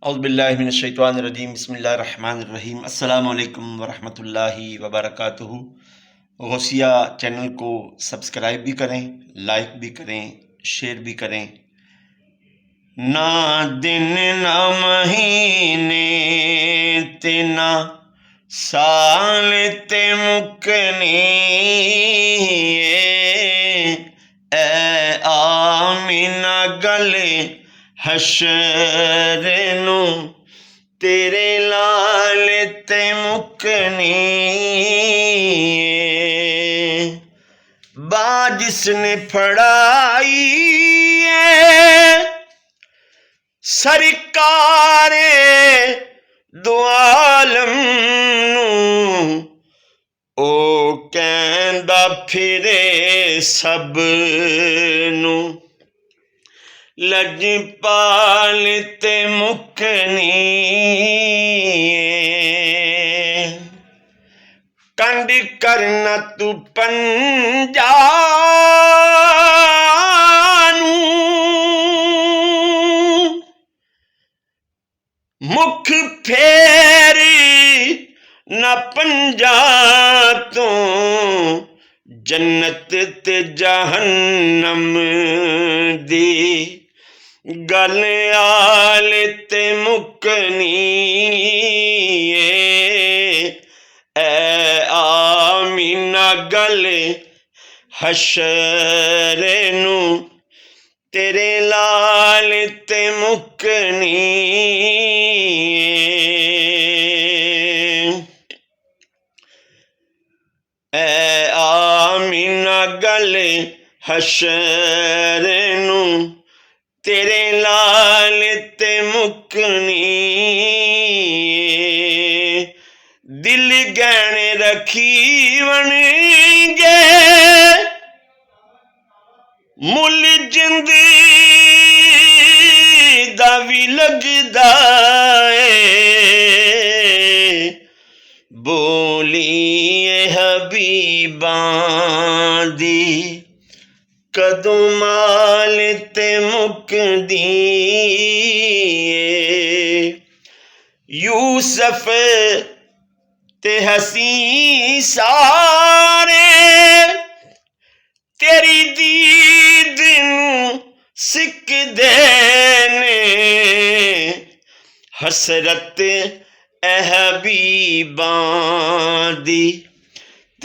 औज़ुबिल्लाहिमिनश्शैतानिर्रजीम बिस्मिल्लाहिर्रहमानिर्रहीम अस्सलामु अलैकुम वरहमतुल्लाहि वबरकातुहू। गौसिया चैनल को सब्सक्राइब भी करें, लाइक भी करें, शेयर भी करें। ना दिन ना महीने ते ना साल ते मुकने ऐ आमीना गले हशर नूं तेरे लाल ते मुकनी बा जिसने फड़ाई है सरकारे दो आलम नूं ओ कहंदा फिरे सब नूं लजपाल ते मुकनी कंड करना तू पंजा मुख फेरी न पंजा तो जन्नत ते जहन्नम दी गल आल ते मुकनी ऐ आमीना गल हशर नूं तेरे लाल ते मुकनी ऐ आमीना गल हशर नूं तेरे लाल ते मुकनी दिल गहने रखी वणगे मुल जिंदी दा भी लगदा है बोलिए हबीबां दी कदों माल ते मुकदी यूसुफ ते हसी सारे तेरी दीद नूं सिकदे ने हसरत ऐ हबीबां दी